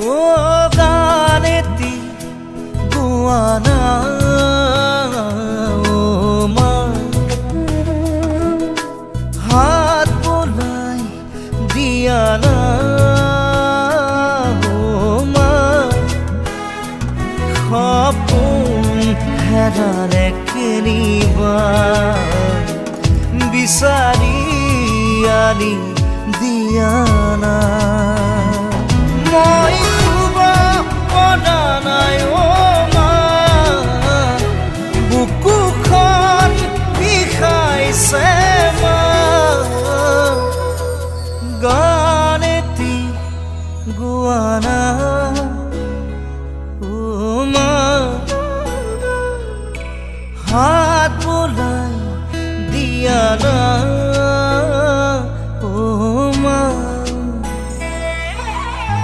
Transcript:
ও গানেতি গোয়ানা ও মা হাত বোলাই দিয়ানা ও মা সপোন হেৰালে কেনিবা বিচাৰি আনি দিয়ানা মই শুব পৰা নাই অ মা বুকুখন বিষাইছে মা গানেতি গোৱানা ও মা হাত বোলাই দিয়ানা